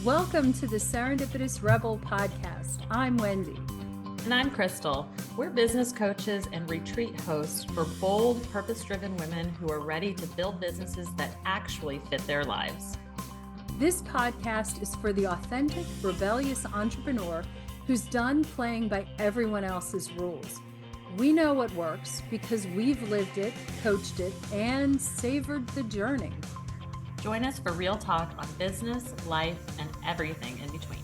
Welcome to the Serendipitous Rebel podcast. I'm Wendy. And I'm Krystal. We're business coaches and retreat hosts for bold, purpose-driven women who are ready to build businesses that actually fit their lives. This podcast is for the authentic, rebellious entrepreneur who's done playing by everyone else's rules. We know what works because we've lived it, coached it, and savored the journey. Join us for real talk on business, life, and everything in between.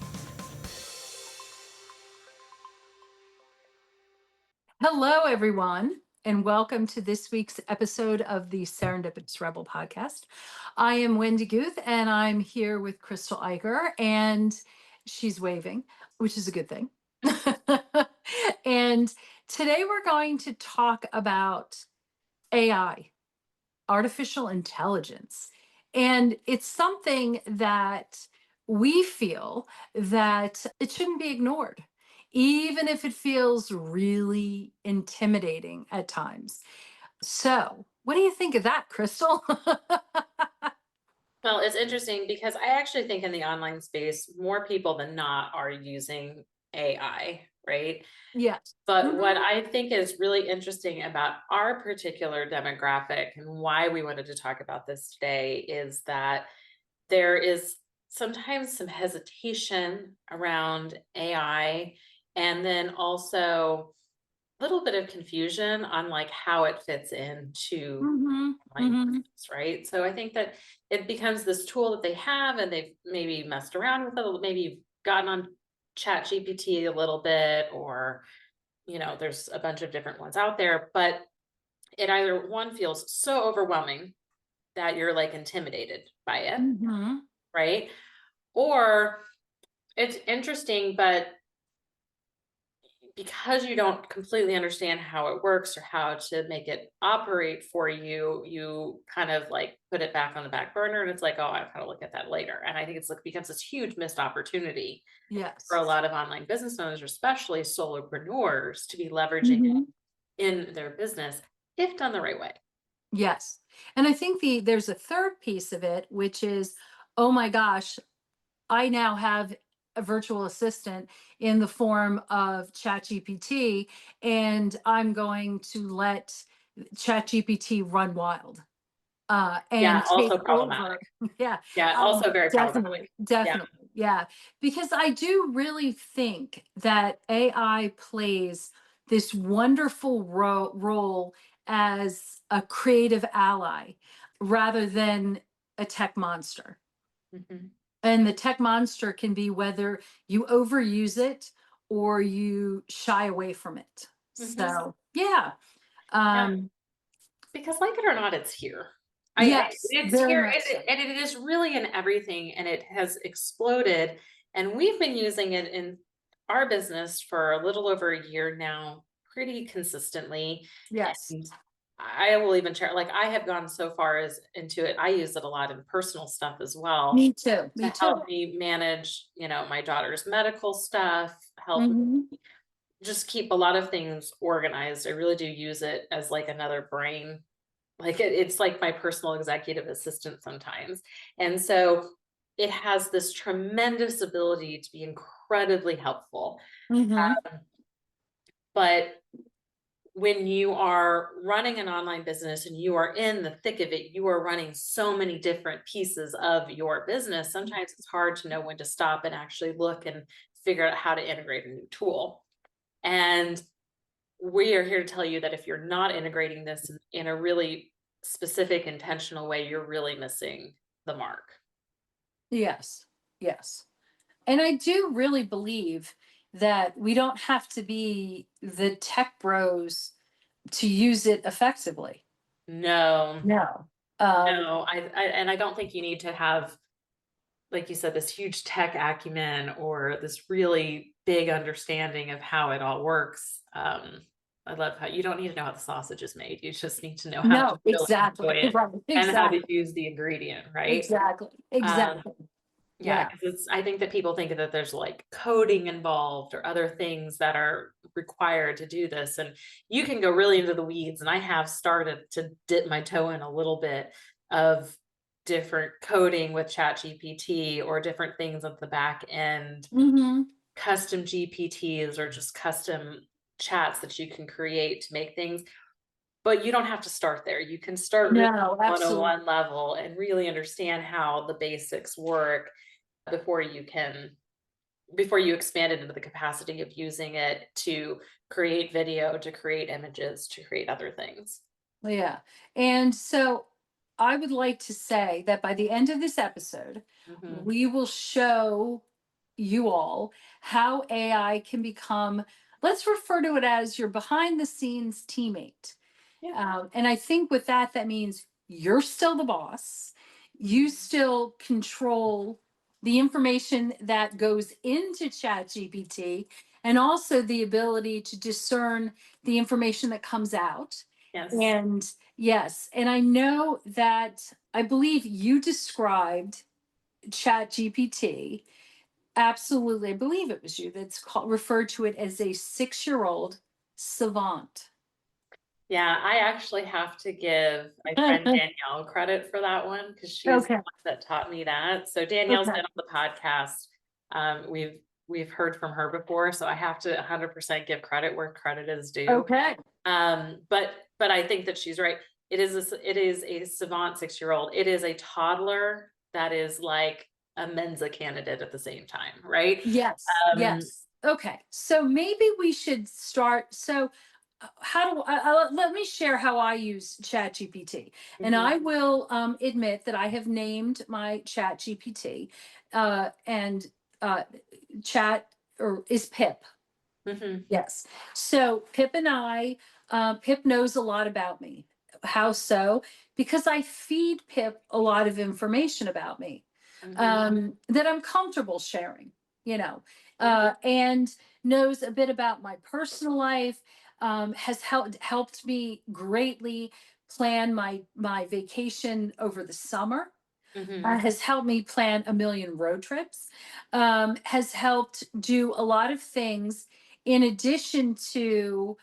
Hello, everyone, and welcome to this week's episode of the Serendipitous Rebel podcast. I am Wendy Guth, and I'm here with Krystal Eicher, and she's waving, which is a good thing. And today we're going to talk about AI, artificial intelligence. And it's something that we feel that it shouldn't be ignored, even if it feels really intimidating at times. So, what do you think of that, Krystal? Well, it's interesting because I actually think in the online space, more people than not are using AI, right? Yes. But what I think is really interesting about our particular demographic and why we wanted to talk about this today is that there is sometimes some hesitation around AI, and then also a little bit of confusion on like how it fits into online business, right? So I think that it becomes this tool that they have and they've maybe messed around with it, maybe you've gotten on ChatGPT a little bit, or there's a bunch of different ones out there, but it either one feels so overwhelming that you're like intimidated by it, right? Or it's interesting, but because you don't completely understand how it works or how to make it operate for you, you kind of like put it back on the back burner and it's like, oh, I've got to look at that later. And I think it's like becomes this huge missed opportunity for a lot of online business owners, especially solopreneurs, to be leveraging it in their business if done the right way. Yes. And I think there's a third piece of it, which is, oh my gosh, I now have a virtual assistant in the form of ChatGPT, and I'm going to let ChatGPT run wild. And Also take problematic. over. Yeah. Also very Definitely. problematic. Definitely. Yeah. Because I do really think that AI plays this wonderful role as a creative ally rather than a tech monster. And the tech monster can be whether you overuse it or you shy away from it. So, yeah. Because like it or not, it's here. Yes, It's very here, much so. and it is really in everything, and it has exploded. And we've been using it in our business for a little over a year now, pretty consistently. Yes. And I will even share, like I have gone so far as into it. I use it a lot in personal stuff as well. Me too. Me To too. help me manage, my daughter's medical stuff, help just keep a lot of things organized. I really do use it as like another brain. Like it's like my personal executive assistant sometimes. And so it has this tremendous ability to be incredibly helpful. But when you are running an online business and you are in the thick of it, you are running so many different pieces of your business. Sometimes it's hard to know when to stop and actually look and figure out how to integrate a new tool. And we are here to tell you that if you're not integrating this in a really specific, intentional way, you're really missing the mark. Yes. Yes. And I do really believe that we don't have to be the tech bros to use it effectively. No. No. No, I don't think you need to have, like you said, this huge tech acumen or this really big understanding of how it all works. I love how you don't need to know how the sausage is made. You just need to know how to exactly. enjoy it Right. and how to Exactly. use the ingredient, right? Exactly. Exactly. Yeah, because I think that people think that there's like coding involved or other things that are required to do this. And you can go really into the weeds. And I have started to dip my toe in a little bit of different coding with ChatGPT or different things at the back end, Hmm. custom GPTs or just custom chats that you can create to make things. But you don't have to start there. You can start really No, absolutely. 101 level and really understand how the basics work before before you expand it into the capacity of using it to create video, to create images, to create other things. Yeah. And so I would like to say that by the end of this episode, Mhm. we will show you all how AI can become, let's refer to it as your behind the scenes teammate. Yeah. And I think with that, that means you're still the boss. You still control the information that goes into ChatGPT and also the ability to discern the information that comes out. Yes. And yes, and I know that I believe you described ChatGPT. Absolutely. I believe it was you that's called, referred to it as a 6-year-old savant. Yeah, I actually have to give my friend Danielle credit for that one because she's the Okay. one that taught me that. So Danielle's Okay. been on the podcast. We've heard from her before, so I have to 100% give credit where credit is due. Okay. But I think that she's right. It is a savant 6-year-old. It is a toddler that is like a Mensa candidate at the same time, right? Yes. Um, Yes. Okay. So maybe we should start. So, how do let me share how I use ChatGPT, and mhm, I will admit that I have named my ChatGPT, and uh, Chat or is Pip. mhm, Yes. So Pip and Pip knows a lot about me. How so? Because I feed Pip a lot of information about me, mhm, that I'm comfortable sharing, you know, mhm, and knows a bit about my personal life, has helped me greatly plan my vacation over the summer, mhm, has helped me plan a million road trips, has helped do a lot of things in addition to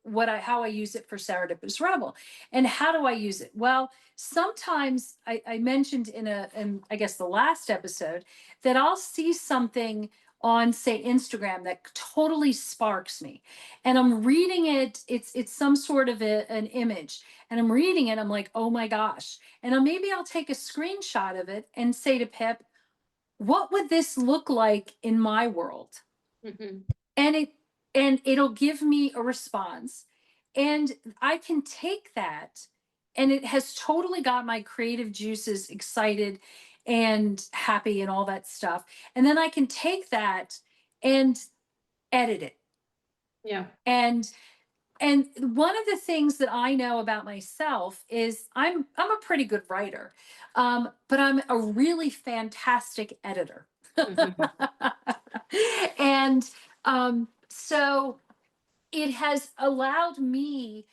what I how I use it for Serendipitous Rebel. And how do I use it? Well, sometimes I mentioned in I guess the last episode that I'll see something on say Instagram that totally sparks me. And I'm reading it, it's some sort of an image, and I'm reading it, I'm like, oh my gosh. And maybe I'll take a screenshot of it and say to Pip, what would this look like in my world? mhm. And it'll give me a response. And I can take that, and it has totally got my creative juices excited and happy and all that stuff. And then I can take that and edit it. Yeah. And one of the things that I know about myself is I'm a pretty good writer, but I'm a really fantastic editor. Mhm, And so it has allowed me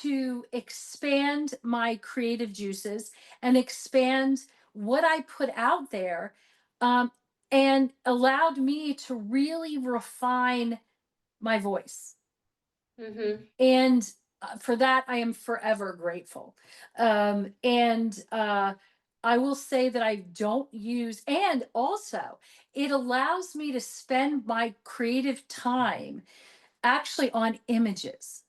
to expand my creative juices and expand what I put out there, um, and allowed me to really refine my voice. mhm. And for that, I am forever grateful. And I will say that I don't use, and also it allows me to spend my creative time actually on images,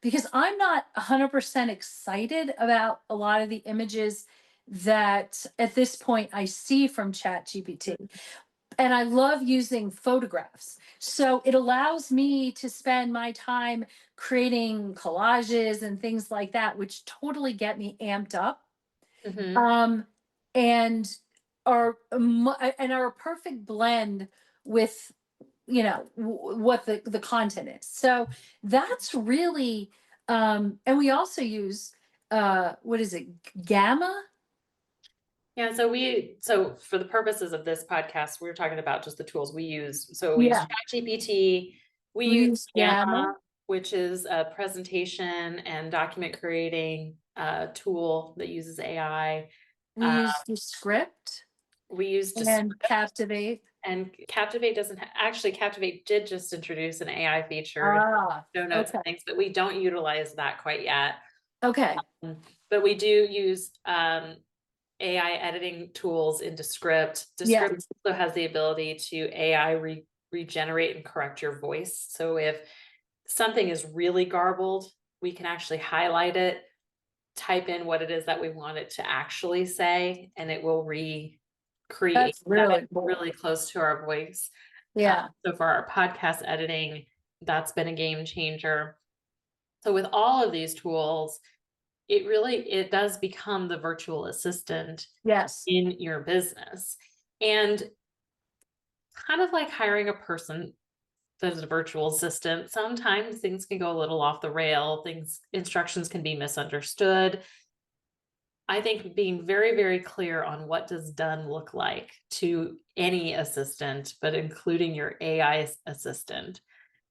because I'm not 100% excited about a lot of the images that at this point I see from ChatGPT. And I love using photographs. So it allows me to spend my time creating collages and things like that, which totally get me amped up. Mhm. Um, and and are a perfect blend with what the content is. So that's really, and we also use what is it, Gamma? Yeah, so for the purposes of this podcast, we're talking about just the tools we use. So we use Yeah, ChatGPT, we we use use Gamma. Gamma, which is a presentation and document creating tool that uses AI. We Uh, use the script we use and Descript, Captivate. and Captivate doesn't actually Captivate did just introduce an AI feature, Ah, show notes and okay. things, but we don't utilize that quite yet. Okay. but we do use AI editing tools into Descript. Yeah. Descript also has the ability to AI regenerate and correct your voice. So if something is really garbled, we can actually highlight it, type in what it is that we want it to actually say, and it will recreate That's that really cool. really close to our voice. Yeah. So for our podcast editing, that's been a game changer. So with all of these tools, it does become the virtual assistant Yes. in your business. And kind of like hiring a person that is a virtual assistant, sometimes things can go a little off the rail, instructions can be misunderstood. I think being very, very clear on what does done look like to any assistant, but including your AI assistant,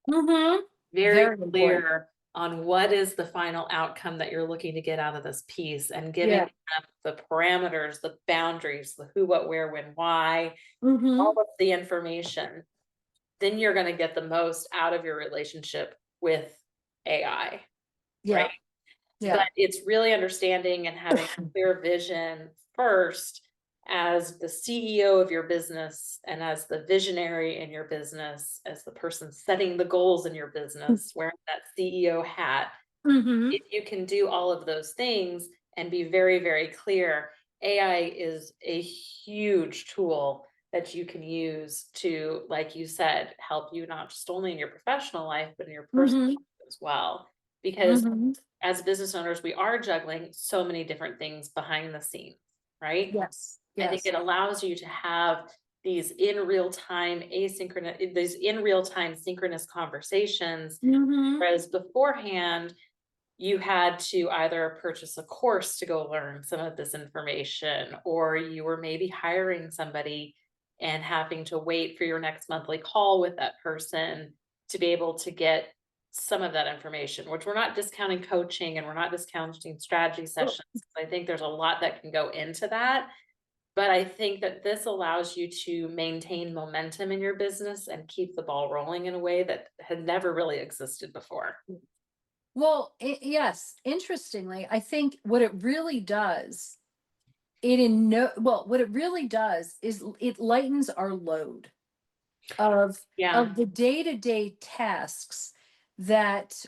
Mm-hmm. very Very important. clear on what is the final outcome that you're looking to get out of this piece, and giving Yeah. them the parameters, the boundaries, the who, what, where, when, why, all Mm-hmm. of the information, then you're going to get the most out of your relationship with AI, right? Yeah. But Yeah. it's really understanding and having a clear vision first as the CEO of your business, and as the visionary in your business, as the person setting the goals in your business, wearing that CEO hat. Mm-hmm. If you can do all of those things and be very, very clear, AI is a huge tool that you can use to, like you said, help you not just only in your professional life, but in your personal Mm-hmm. life as well. Because Mm-hmm. as business owners, we are juggling so many different things behind the scenes, right? Yes. I think Yes. it allows you to have these in real time synchronous conversations, Mm-hmm. whereas beforehand you had to either purchase a course to go learn some of this information, or you were maybe hiring somebody and having to wait for your next monthly call with that person to be able to get some of that information, which we're not discounting coaching and we're not discounting strategy Oh, sessions. I think there's a lot that can go into that. But I think that this allows you to maintain momentum in your business and keep the ball rolling in a way that had never really existed before. well, yes. Interestingly, I think what it really does, what it really does is it lightens our load of Yeah. the day-to-day tasks that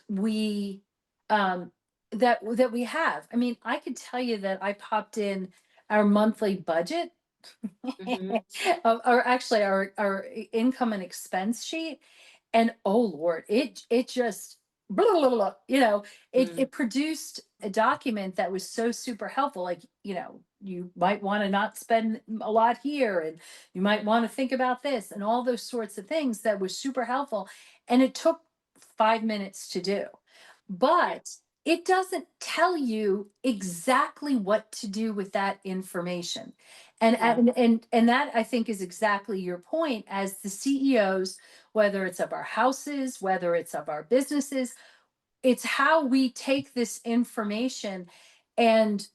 um we have. I mean, I could tell you that I popped in our monthly budget, Mhm. or actually our income and expense sheet, and oh Lord, it just blah, blah, blah, blah, Mm. it produced a document that was so super helpful. Like, you might want to not spend a lot here, and you might want to think about this, and all those sorts of things that was super helpful. And it took 5 minutes to do, but it doesn't tell you exactly what to do with that information. And Yeah. that, I think, is exactly your point. As the CEOs, whether it's of our houses, whether it's of our businesses, it's how we take this information. And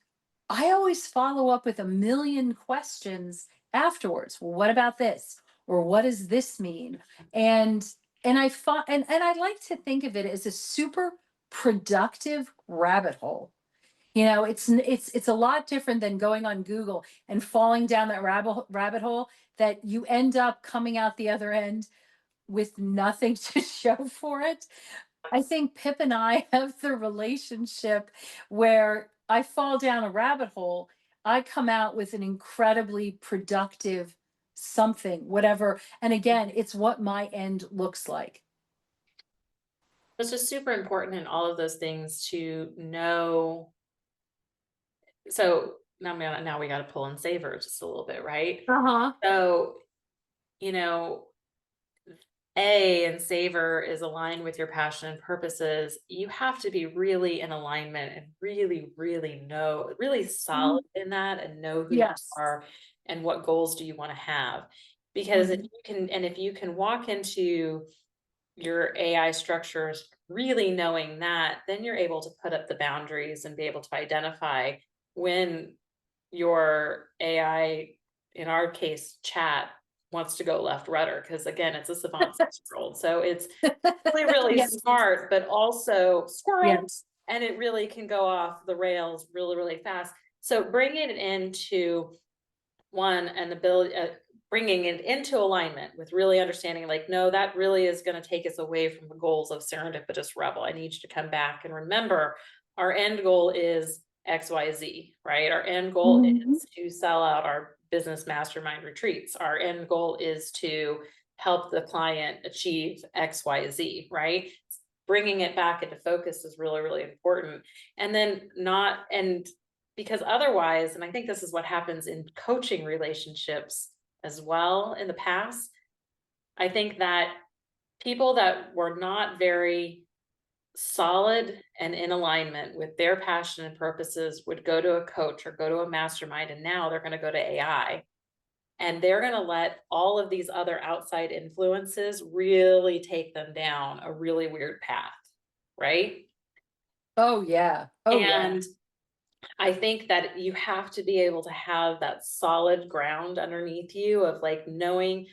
I always follow up with a million questions afterwards. Well, what about this? Or what does this mean? And and I like to think of it as a super productive rabbit hole. It's a lot different than going on Google and falling down that rabbit hole that you end up coming out the other end with nothing to show for it. I think Pip and I have the relationship where I fall down a rabbit hole, I come out with an incredibly productive something, whatever. And again, it's what my end looks like. It's just super important in all of those things to know. So now we got to pull and savor just a little bit, right? Uh-huh. So, you know, A and savor is aligned with your passion and purposes. You have to be really in alignment and really, really know, really Mhm. solid in that, and know who you Yes. are and what goals do you want to have. Because Mhm. if you can walk into your AI structures really knowing that, then you're able to put up the boundaries and be able to identify when your AI, in our case, chat, wants to go left rudder. Because again, it's a savant 6-year-old. So it's really, really Yes. smart, but also squirrel. Yes. and it really can go off the rails really, really fast. So bringing it into one an ability, bringing it into alignment with really understanding, like, no, that really is going to take us away from the goals of Serendipitous Rebel. I need you to come back and remember our end goal is XYZ, right? Our end goal Mhm. is to sell out our business mastermind retreats. Our end goal is to help the client achieve XYZ, right? Bringing it back into focus is really, really important. And then not, and because otherwise, and I think this is what happens in coaching relationships as well in the past, I think that people that were not very solid and in alignment with their passion and purposes would go to a coach or go to a mastermind, and now they're going to go to AI, and they're going to let all of these other outside influences really take them down a really weird path, right? Oh yeah. Oh yeah. And I think that you have to be able to have that solid ground underneath you of like knowing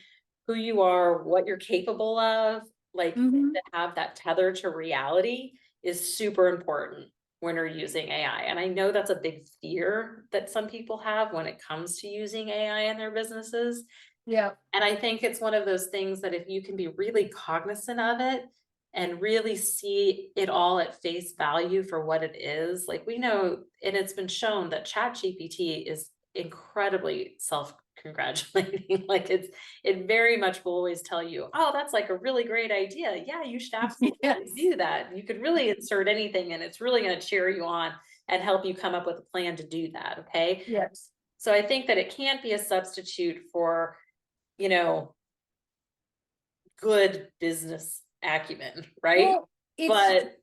who you are, what you're capable of, like Mhm. to have that tether to reality is super important when you're using AI. And I know that's a big fear that some people have when it comes to using AI in their businesses. Yeah. And I think it's one of those things that if you can be really cognizant of it and really see it all at face value for what it is, like we know, and it's been shown that ChatGPT is incredibly self-congratulating. Like it very much will always tell you, oh, that's like a really great idea. Yeah, you should absolutely Yes. do that. You could really insert anything and it's really going to cheer you on and help you come up with a plan to do that. Okay. Yes. So I think that it can't be a substitute for, you know, good business acumen, right? Well, it's But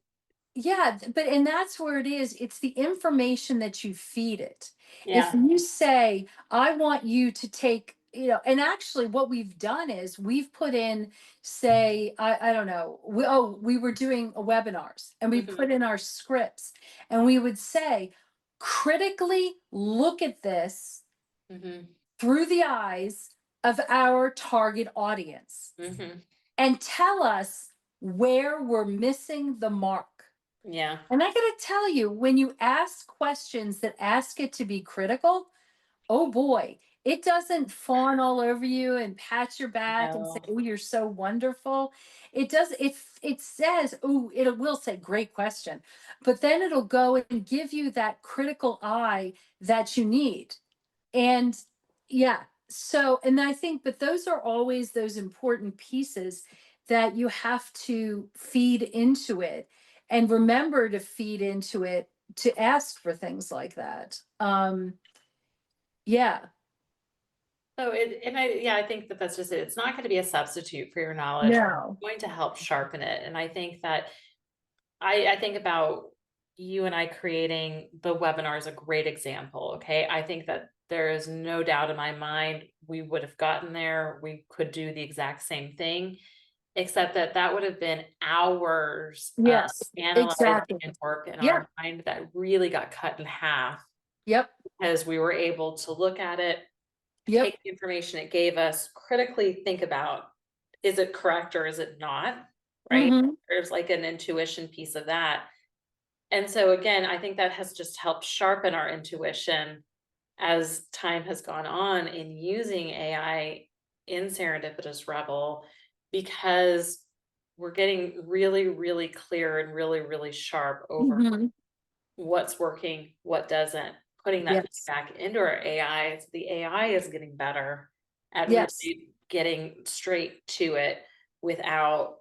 yeah, but and that's where it is. It's the information that you feed it. If yeah. you say, I want you to take, and actually what we've done is we've put in, say, I don't know, we were doing a webinars and we Mhm, put in our scripts and we would say, critically look at this mhm, through the eyes of our target audience mhm. and tell us where we're missing the mark. Yeah, And I got to tell you, when you ask questions that ask it to be critical, oh boy, it doesn't fawn all over you and pat your back and say, no. "Oh, you're so wonderful." It does. It says, "Oh," it will say, "Great question," but then it'll go and give you that critical eye that you need. And yeah, so, and I think, but those are always those important pieces that you have to feed into it and remember to feed into it to ask for things like that. Yeah, So yeah, I think that that's just it. It's not going to be a substitute for your knowledge. no. It's going to help sharpen it. And I think that I think about you and I creating the webinar is a great example. Okay. I think that there is no doubt in my mind we would have gotten there. We could do the exact same thing, except that that would have been hours of Yes, analyzing exactly. and work in Yeah, our mind that really got cut in half yep, as we were able to look at it, yep. take the information it gave us, critically think about, is it correct or is it not? Right? Hmm. There's like an intuition piece of that. And so again, I think that has just helped sharpen our intuition as time has gone on in using AI in Serendipitous Rebel, because we're getting really, really clear and really, really sharp over Hmm. what's working, what doesn't, putting that Yes, back into our AI. So the AI is getting better at yes. really getting straight to it without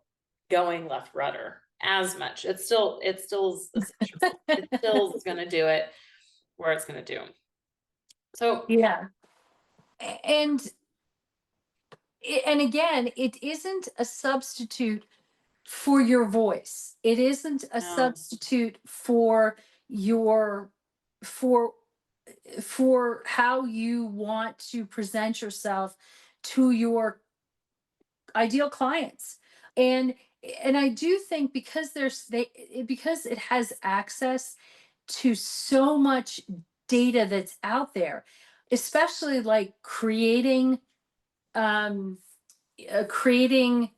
going left rudder as much. It's still essential. It still is going to do it where it's going to do. So Yeah. And and again, it isn't a substitute for your voice. It isn't a no, substitute for your for for how you want to present yourself to your ideal clients. And I do think because because it has access to so much data that's out there, especially like um creating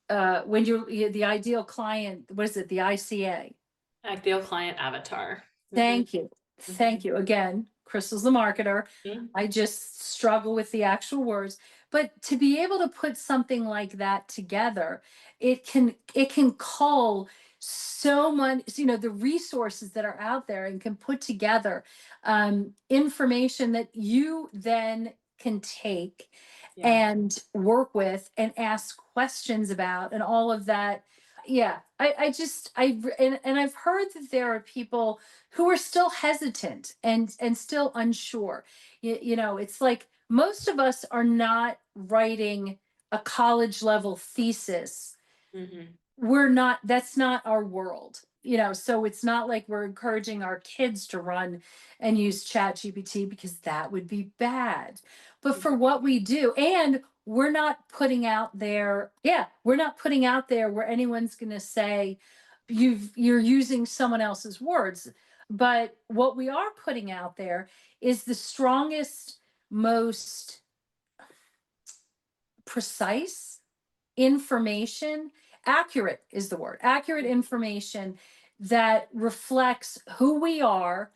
when you're the ideal client, what is it, the ICA? Ideal client avatar. Mhm, Thank you. mhm, Thank you. Again, Crystal's the marketer. mhm. I just struggle with the actual words. But to be able to put something like that together, it can cull so much, the resources that are out there, and can put together information that you then can take Yeah. and work with and ask questions about and all of that. Yeah, and I've heard that there are people who are still hesitant and still unsure. It's like most of us are not writing a college level thesis. Mhm, That's not our world, so it's not like we're encouraging our kids to run and use chat gpt, because that would be bad. But mhm. for what we do, and we're not putting out there where anyone's going to say you're using someone else's words. But what we are putting out there is the strongest, most precise information. Accurate is the word. Accurate information that reflects who we are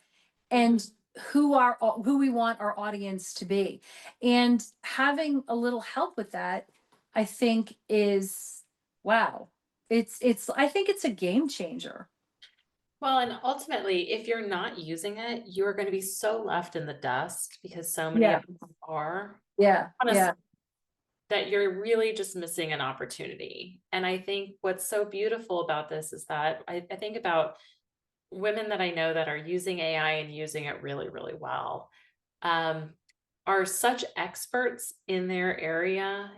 Mhm. and who we want our audience to be. And having a little help with that, I think is, wow. It's I think it's a game changer. Well, and ultimately, if you're not using it, you're gonna be so left in the dust because so many of Yeah. us are, Yeah. honestly, Yeah. that you're really just missing an opportunity. And I think what's so beautiful about this is that I think about women that I know that are using AI and using it really, really well, um, are such experts in their area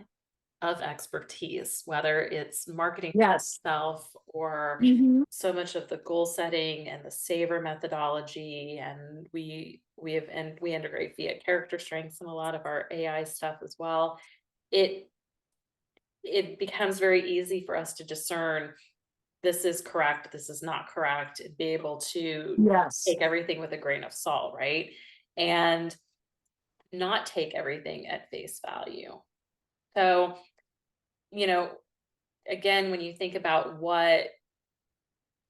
of expertise, whether it's marketing Yes. self or Hmm. so much of the goal setting and the saver methodology. And we integrate via character strengths in a lot of our AI stuff as well. It it becomes very easy for us to discern this is correct, this is not correct, and be able to Yes. take everything with a grain of salt, right? And not take everything at face value. So, you know, again, when you think about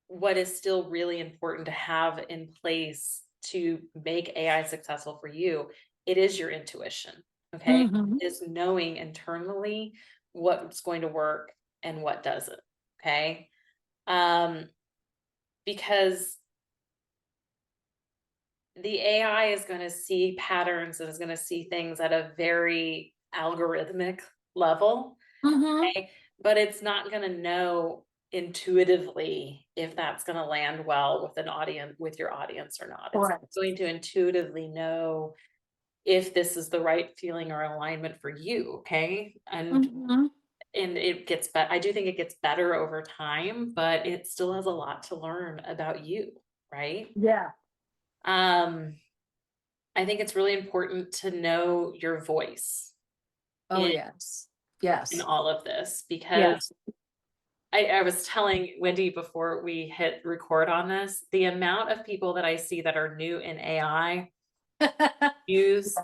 what is still really important to have in place to make AI successful for you, it is your intuition. Okay. Hmm. It is knowing internally what's going to work and what doesn't. Okay. Um, because the AI is going to see patterns and is going to see things at a very algorithmic level. Hmm. Okay? But it's not going to know intuitively if that's going to land well with an audience, with your audience or not. It's Correct. going to intuitively know if this is the right feeling or alignment for you. Okay. Hmm. And it gets better. I do think it gets better over time, but it still has a lot to learn about you, right? Yeah. Um, I think it's really important to know your voice Oh, in yes. in Yes. all of this because Yes. I was telling Wendy before we hit record on this, the amount of people that I see that are new in AI use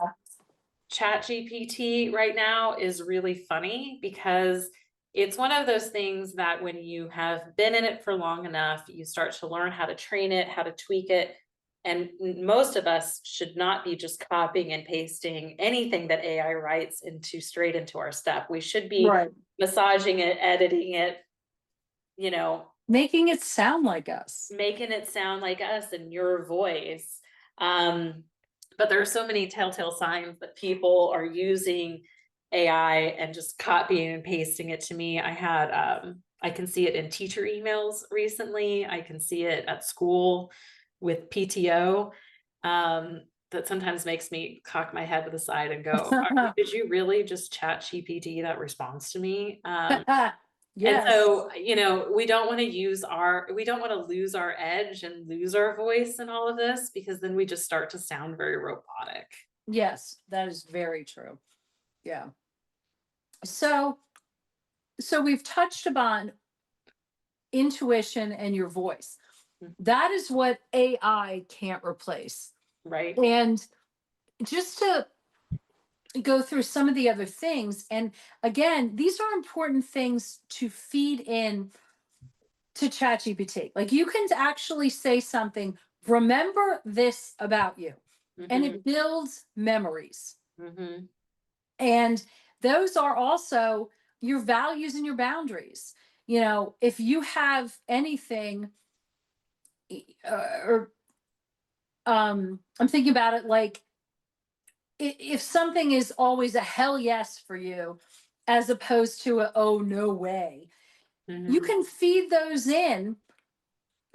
ChatGPT right now is really funny because it's one of those things that when you have been in it for long enough, you start to learn how to train it, how to tweak it. And most of us should not be just copying and pasting anything that AI writes into straight into our stuff. We should be Right. massaging it, editing it, you know, Making it sound like us. making it sound like us and your voice. Um, but there are so many telltale signs that people are using AI and just copying and pasting it to me. I can see it in teacher emails recently. I can see it at school with PTO. That sometimes makes me cock my head to the side and go, did you really just chat GPT that response to me? And Yes. so, we don't want to lose our edge and lose our voice in all of this because then we just start to sound very robotic. Yes, that is very true. Yeah. So, we've touched upon intuition and your voice. Mm, That is what AI can't replace. right? And just to go through some of the other things, and again, these are important things to feed in to ChatGPT. Like you can actually say something, remember this about you, and Mhm. it builds memories. Mhm. And those are also your values and your boundaries. If you have anything, or I'm thinking about it like, if something is always a hell yes for you, as opposed to a oh no way, you Mhm. can feed those in,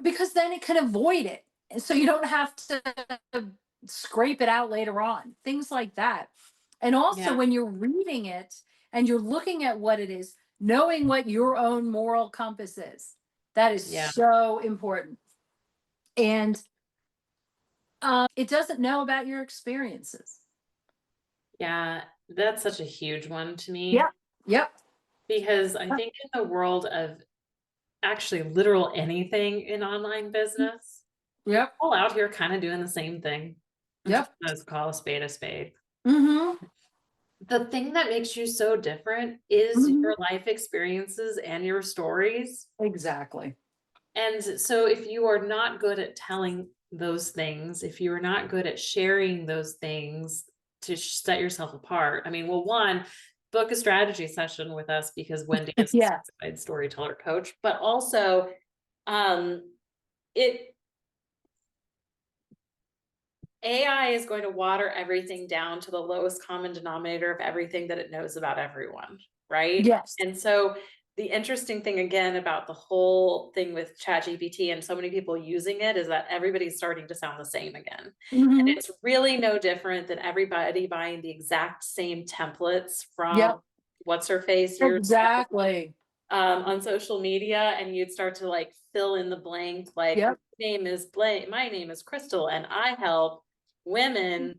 because then it can avoid it. And so you don't have to scrape it out later on, things like that. And also, Yeah. when you're reading it and you're looking at what it is, knowing what your own moral compass is, that is Yeah. so important. And it doesn't know about your experiences. Yeah. That's such a huge one to me Yep. Yep. because I think in the world of actually literal anything in online business, we're Yep. all out here kind of doing the same thing. Yep. Let's call a spade a spade. Mm-hmm. The thing that makes you so different is Mm-hmm. your life experiences and your stories. Exactly. And so if you are not good at telling those things, if you are not good at sharing those things to set yourself apart, I mean, well, one, book a strategy session with us because Wendy is a Yeah. certified storyteller coach, but also um, it AI is going to water everything down to the lowest common denominator of everything that it knows about everyone, right? Yes. And so the interesting thing again about the whole thing with ChatGPT and so many people using it is that everybody's starting to sound the same again. And Mm-hmm. it's really no different than everybody buying the exact same templates from Yep. what's her face years Exactly. on social media, and you'd start to like fill in the blank, like Yep. my name is Krystal and I help women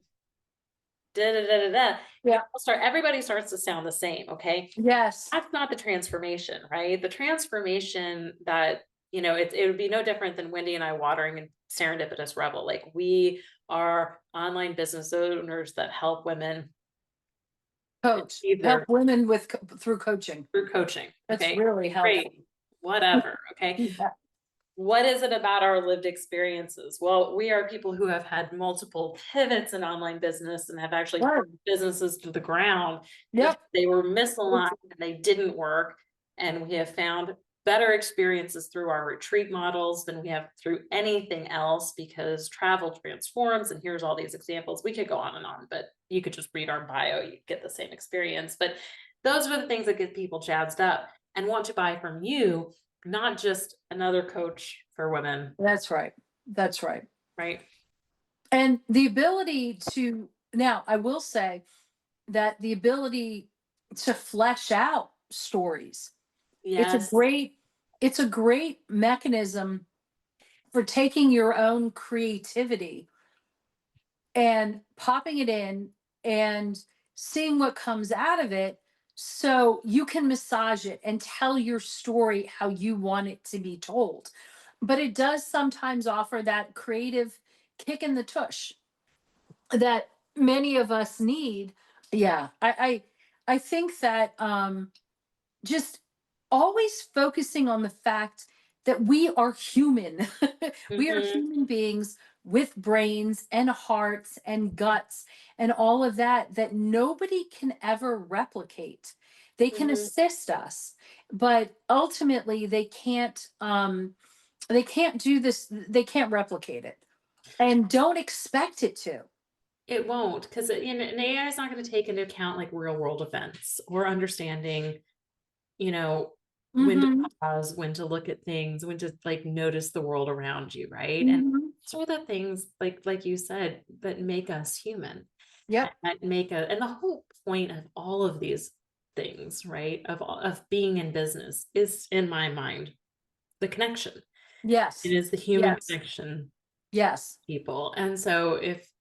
da da da da da. Yep. Everybody starts to sound the same, okay? Yes. That's not the transformation, right? The transformation that, it would be no different than Wendy and I watering and Serendipitous Rebel. Like we are online business owners that help women Coach. achieve Help their women through coaching. through coaching. That's Okay. really helpful. Great. Whatever. Okay. Yeah. What is it about our lived experiences? Well, we are people who have had multiple pivots in online business and have actually Right. brought businesses to the ground because Yep. they were misaligned and they didn't work. And we have found better experiences through our retreat models than we have through anything else because travel transforms. And here's all these examples. We could go on, but you could just read our bio, you get the same experience. But those are the things that get people jazzed up and want to buy from you, not just another coach for women, That's right. That's right. right? And the ability to, now I will say that the ability to flesh out stories, it's a Yes. great, it's a great mechanism for taking your own creativity and popping it in and seeing what comes out of it, so you can massage it and tell your story how you want it to be told. But it does sometimes offer that creative kick in the tush that many of us need. Yeah, I think that just always focusing on the fact that we are human. We are Mhm, human beings with brains and hearts and guts and all of that, that nobody can ever replicate. They can mhm. assist us, but ultimately they can't do this, they can't replicate it. And don't expect it to. It won't, because an AI is not going to take into account like real world events or understanding, you know, when to Mhm. pause, when to look at things, when to like notice the world around you, right? And Mhm. those are the things like you said that make us human, Yep. that make a and the whole point of all of these things, right? Of being in business is in my mind the connection. It Yes. is the human Yes. connection, Yes. people. And so if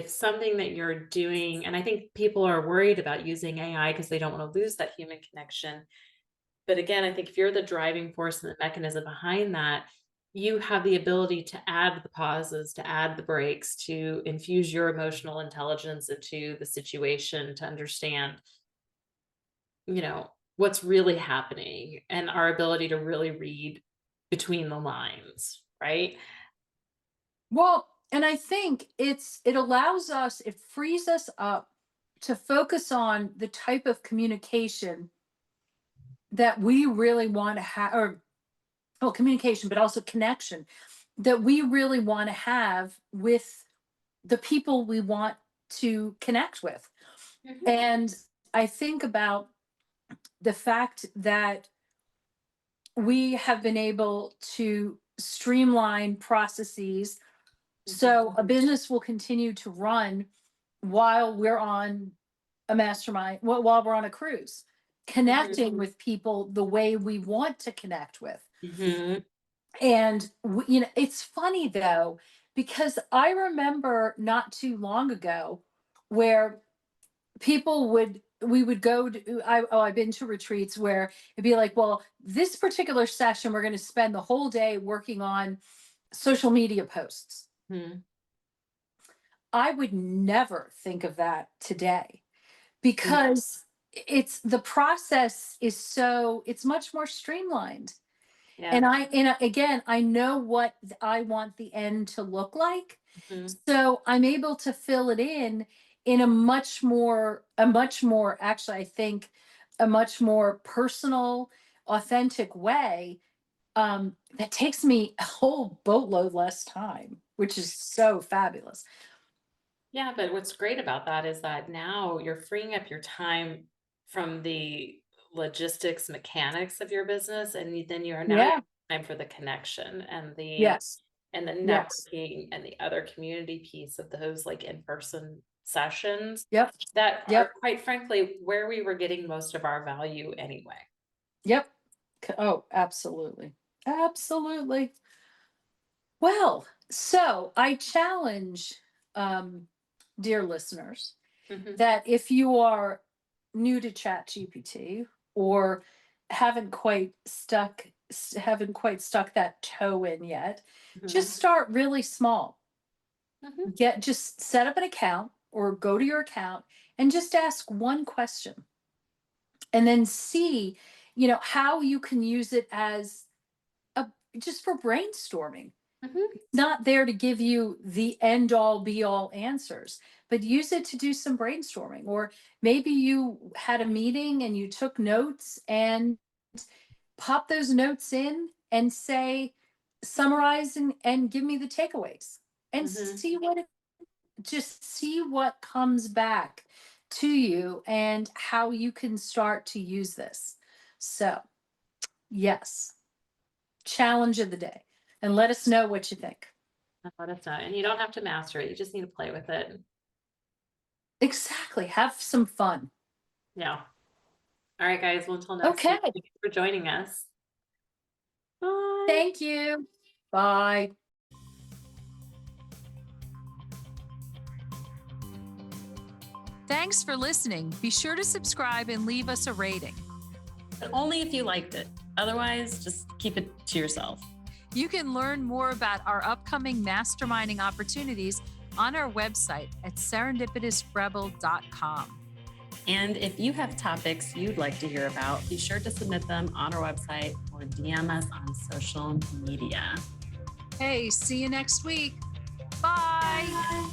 something that you're doing, and I think people are worried about using AI because they don't want to lose that human connection. But again, I think if you're the driving force and the mechanism behind that, you have the ability to add the pauses, to add the breaks, to infuse your emotional intelligence into the situation, to understand, what's really happening and our ability to really read. between the lines, right? Well, and I think it allows us, it frees us up to focus on the type of communication that we really want to have, or well, communication, but also connection that we really want to have with the people we want to connect with. Mhm, And I think about the fact that we have been able to streamline processes mhm, so a business will continue to run while we're on a mastermind, while we're on a cruise, mhm, connecting with people the way we want to connect with. mhm, And it's funny though, because I remember not too long ago where we would go to, I've been to retreats where it'd be like, well, this particular session we're going to spend the whole day working on social media posts. mhm, I would never think of that today mhm. because it's the process is so it's much more streamlined. Yeah. And again, I know what I want the end to look like. Mhm, So I'm able to fill it in a much more, actually, I think a much more personal, authentic way. That takes me a whole boatload less time, which is so fabulous. yeah, but what's great about that is that now you're freeing up your time from the logistics mechanics of your business, and then you are now you Yeah. have time for the connection Yes. and the Yes. networking and the other community piece of those like in-person sessions Yep. that are Yep. quite frankly where we were getting most of our value anyway. Yep. Oh, absolutely. Absolutely. Well, so I challenge, um, dear listeners, Mhm, that if you are new to ChatGPT or haven't quite stuck that toe in yet, mhm, just start really small. mhm, Just set up an account or go to your account and just ask one question and then see, how you can use it as a just for brainstorming. mhm, Not there to give you the end all be all answers, but use it to do some brainstorming. Or maybe you had a meeting and you took notes and pop those notes in and say, summarize and give me the takeaways and mhm. see what comes back to you and how you can start to use this. So, yes, challenge of the day. And let us know what you think. Let us know, and you don't have to master it. You just need to play with it. Exactly. Have some fun. Yeah. All right, guys. Well, until next Okay. week, thank you for joining us. Bye. Thank you. Bye. Thanks for listening. Be sure to subscribe and leave us a rating. But only if you liked it. Otherwise, just keep it to yourself. You can learn more about our upcoming masterminding opportunities on our website at serendipitousrebel.com. And if you have topics you'd like to hear about, be sure to submit them on our website or DM us on social media. Hey, see you next week. Bye. Bye.